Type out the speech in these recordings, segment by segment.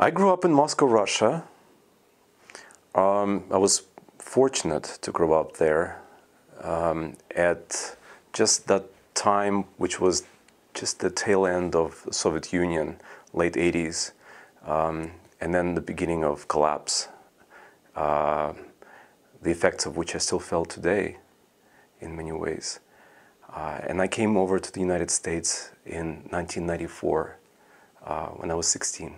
I grew up in Moscow, Russia. I was fortunate to grow up there at just that time, which was just the tail end of the Soviet Union, late 80s, and then the beginning of collapse, the effects of which I still felt today in many ways. And I came over to the United States in 1994 when I was 16.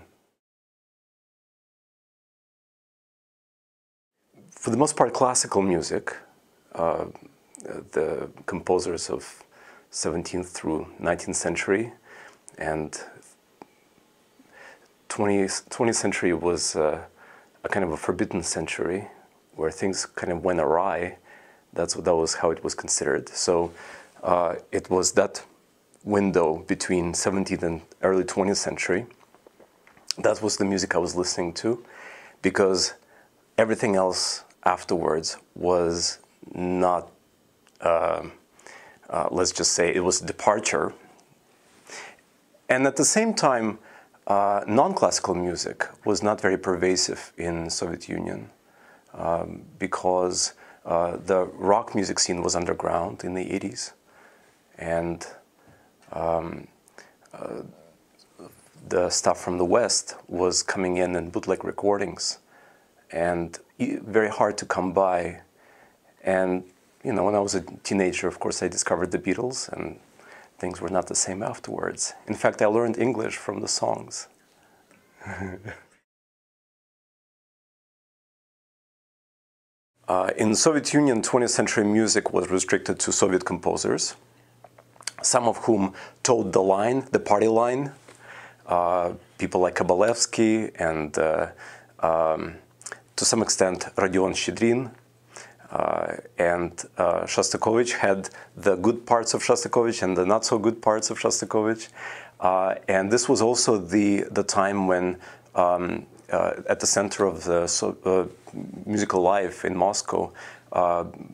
For the most part, classical music, the composers of 17th through 19th century, and 20th century was a kind of a forbidden century where things kind of went awry. That was how it was considered. So it was that window between 17th and early 20th century. That was the music I was listening to, because everything else afterwards was not, let's just say, it was a departure. And at the same time, non-classical music was not very pervasive in Soviet Union because the rock music scene was underground in the 80s. And the stuff from the West was coming in bootleg recordings, and very hard to come by. And you know, when I was a teenager, of course, I discovered the Beatles, and things were not the same afterwards. In fact, I learned English from the songs. In the Soviet Union, 20th century music was restricted to Soviet composers, some of whom towed the line, the party line. People like Kabalevsky and, to some extent, Rodion Shchedrin. And Shostakovich had the good parts of Shostakovich and the not so good parts of Shostakovich. And this was also the time when, at the center of the musical life in Moscow,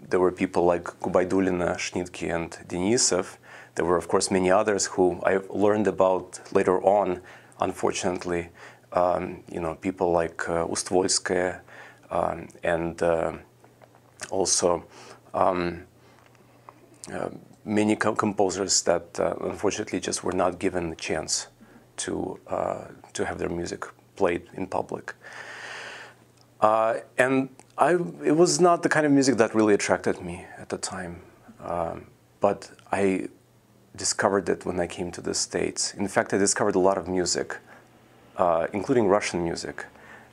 there were people like Gubaidulina, Shnitky, and Denisov. There were, of course, many others who I learned about later on, unfortunately. You know, people like Ustvolskaya and also many composers that unfortunately just were not given the chance to have their music played in public. And it was not the kind of music that really attracted me at the time, but I discovered it when I came to the States. In fact, I discovered a lot of music, including Russian music,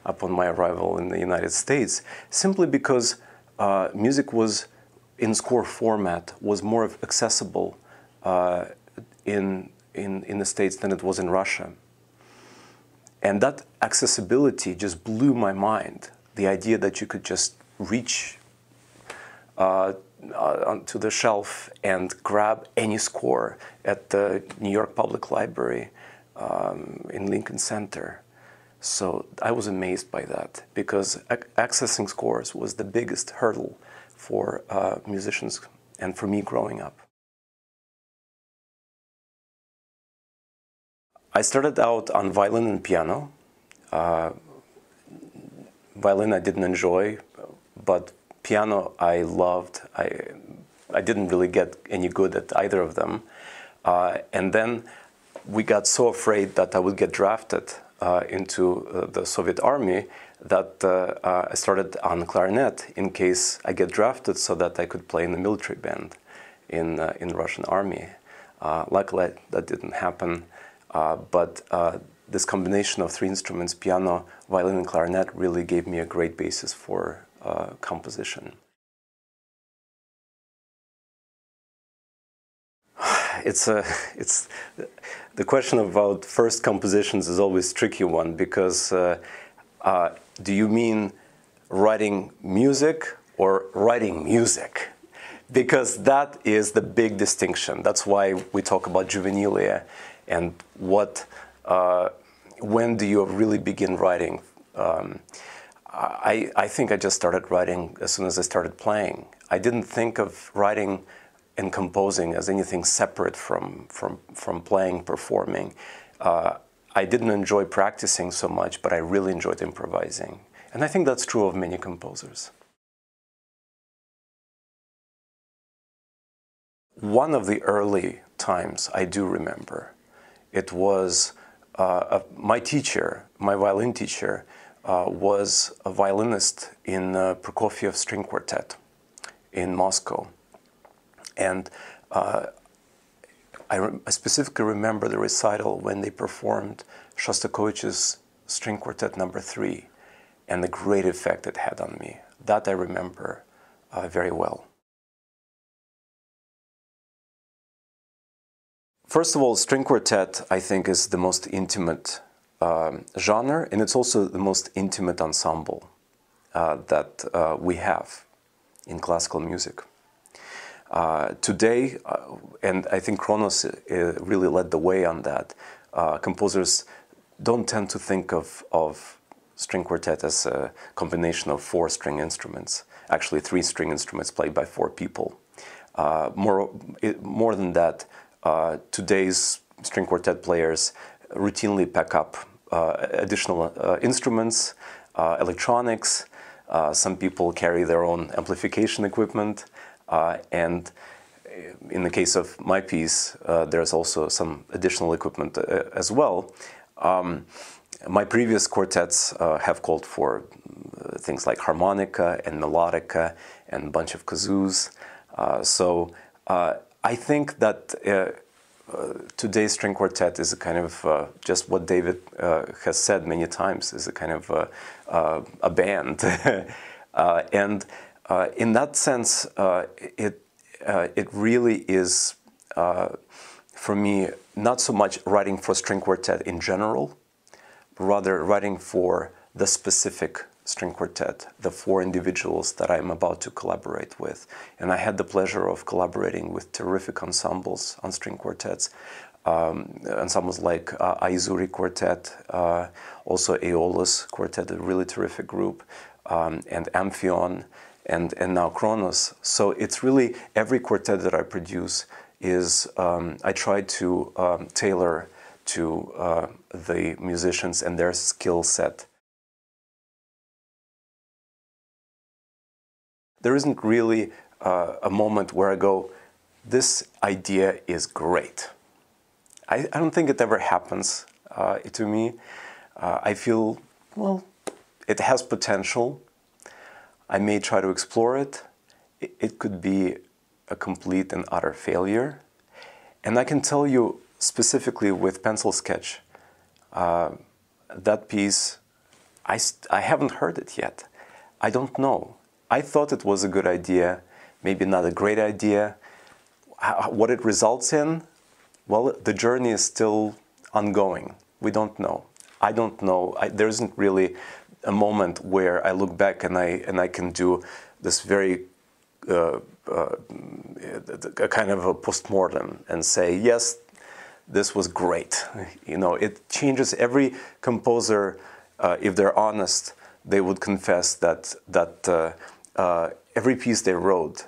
upon my arrival in the United States, simply because music was, in score format, was more accessible in the States than it was in Russia. And that accessibility just blew my mind. The idea that you could just reach onto the shelf and grab any score at the New York Public Library in Lincoln Center. So I was amazed by that, because accessing scores was the biggest hurdle for musicians and for me growing up. I started out on violin and piano. Violin I didn't enjoy, but piano I loved. I didn't really get any good at either of them. And then we got so afraid that I would get drafted into the Soviet army that I started on clarinet in case I get drafted, so that I could play in the military band in the Russian army. Luckily, that didn't happen. But this combination of three instruments, piano, violin, and clarinet, really gave me a great basis for composition. It's the question about first compositions is always a tricky one, because do you mean writing music or writing music? Because that is the big distinction. That's why we talk about juvenilia and when do you really begin writing. I think I just started writing as soon as I started playing. I didn't think of writing and composing as anything separate from playing, performing. I didn't enjoy practicing so much, but I really enjoyed improvising. And I think that's true of many composers. One of the early times I do remember, it was my teacher, my violin teacher, was a violinist in Prokofiev String Quartet in Moscow. And I specifically remember the recital when they performed Shostakovich's String Quartet No. 3 and the great effect it had on me. That I remember very well. First of all, string quartet, I think, is the most intimate genre, and it's also the most intimate ensemble that we have in classical music. Today, and I think Kronos really led the way on that, composers don't tend to think of string quartet as a combination of 4 string instruments, actually 3 string instruments played by 4 people. More than that, today's string quartet players routinely pack up additional instruments, electronics. Some people carry their own amplification equipment, and in the case of my piece, there's also some additional equipment as well. My previous quartets have called for things like harmonica and melodica and a bunch of kazoos. So I think that today's string quartet is a kind of just what David has said many times, is a kind of a band. And in that sense, it really is, for me, not so much writing for string quartet in general, but rather writing for the specific string quartet, the 4 individuals that I'm about to collaborate with. And I had the pleasure of collaborating with terrific ensembles on string quartets, ensembles like Aizuri Quartet, also Aeolus Quartet, a really terrific group, and Amphion, and now Kronos. So it's really every quartet that I produce is, I try to tailor to the musicians and their skill set. There isn't really a moment where I go, this idea is great. I don't think it ever happens to me. I feel, well, it has potential. I may try to explore it. It could be a complete and utter failure. And I can tell you specifically with Pencil Sketch, that piece, I haven't heard it yet. I don't know. I thought it was a good idea, maybe not a great idea. What it results in, well, the journey is still ongoing. We don't know. I don't know. There isn't really a moment where I look back and I can do this very a kind of a postmortem and say, yes, this was great. You know, it changes. Every composer, if they're honest, they would confess that every piece they wrote,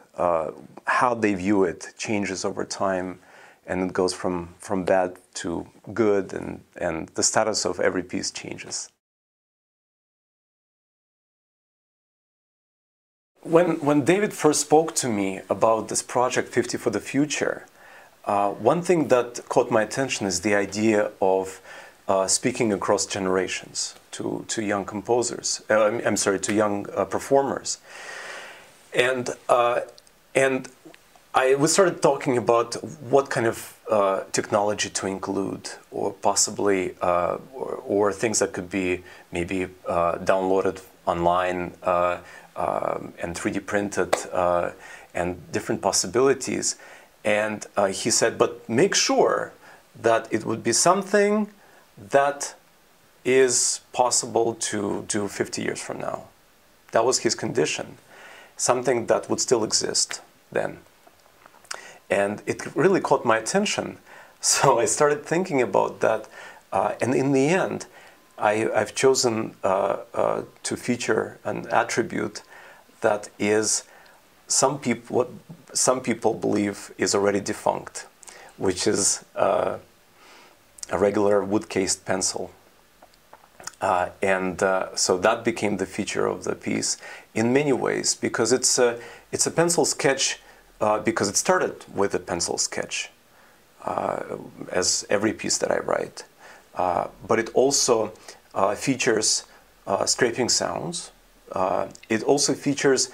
how they view it changes over time, and it goes from bad to good, and the status of every piece changes. When David first spoke to me about this project 50 for the Future, one thing that caught my attention is the idea of speaking across generations to young composers. I'm sorry, to young performers. And we started talking about what kind of technology to include, or possibly, or things that could be maybe downloaded online and 3D printed, and different possibilities. And he said, but make sure that it would be something that is possible to do 50 years from now. That was his condition. Something that would still exist then. And it really caught my attention. So I started thinking about that. And in the end, I've chosen to feature an attribute that is what some people believe is already defunct, which is a regular wood-cased pencil. So that became the feature of the piece in many ways, because it's a pencil sketch, because it started with a pencil sketch, as every piece that I write. But it also features scraping sounds. It also features,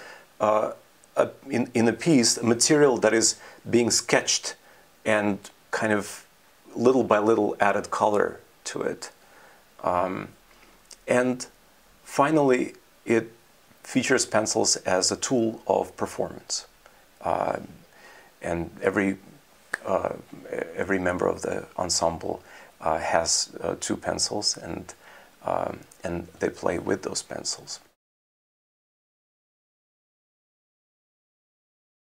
in a piece, material that is being sketched and kind of little by little added color to it. And finally, it features pencils as a tool of performance. And every member of the ensemble has two pencils, and they play with those pencils.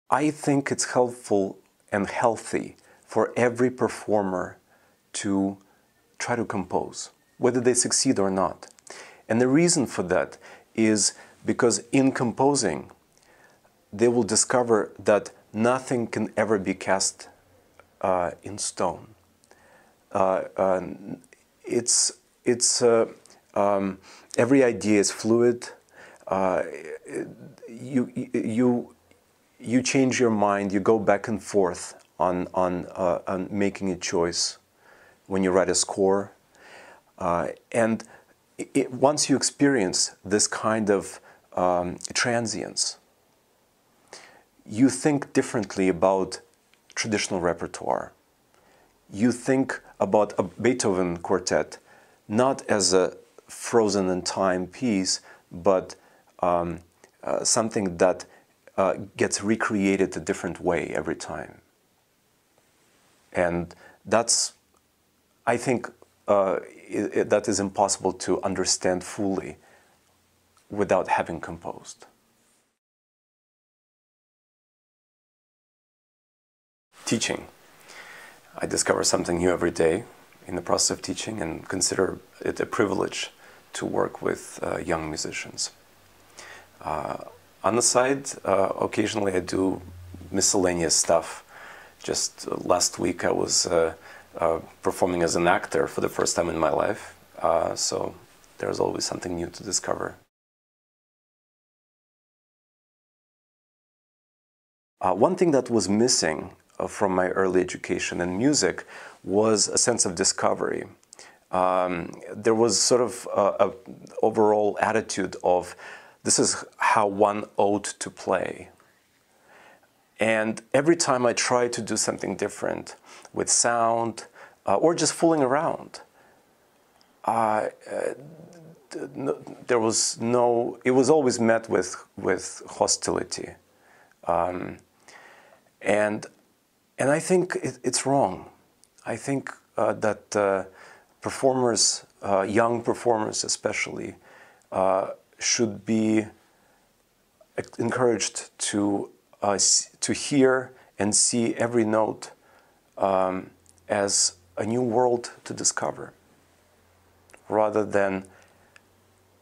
I think it's helpful and healthy for every performer to try to compose, whether they succeed or not. And the reason for that is because in composing, they will discover that nothing can ever be cast in stone. Every idea is fluid. You change your mind. You go back and forth on making a choice when you write a score, and once you experience this kind of transience, you think differently about traditional repertoire. You think about a Beethoven quartet not as a frozen in time piece, but something that gets recreated a different way every time. And that's, I think, that is impossible to understand fully without having composed. Teaching. I discover something new every day in the process of teaching, and consider it a privilege to work with young musicians. On the side, occasionally I do miscellaneous stuff. Just last week I was performing as an actor for the first time in my life, so there's always something new to discover. One thing that was missing from my early education in music was a sense of discovery. There was sort of an overall attitude of, this is how one ought to play. And every time I tried to do something different with sound, or just fooling around, there was no, it was always met with hostility. And I think it's wrong. I think that performers, young performers especially, should be encouraged to hear and see every note as a new world to discover, rather than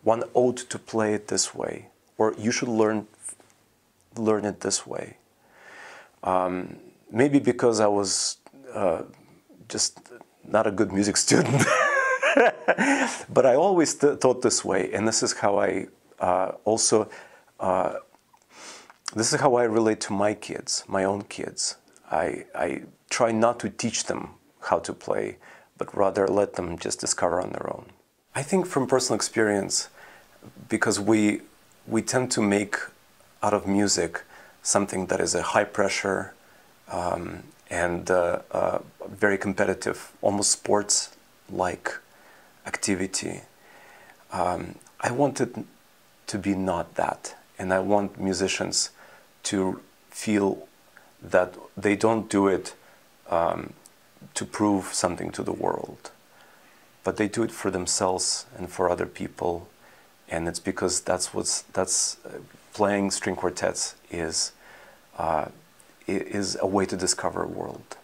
one ought to play it this way, or you should learn it this way. Maybe because I was just not a good music student, but I always thought this way, and this is how I this is how I relate to my kids, my own kids. I try not to teach them how to play, but rather let them just discover on their own. I think from personal experience, because we tend to make out of music something that is a high pressure and very competitive, almost sports-like activity. I want it to be not that, and I want musicians to feel that they don't do it to prove something to the world, but they do it for themselves and for other people, and it's because that's playing string quartets is a way to discover a world.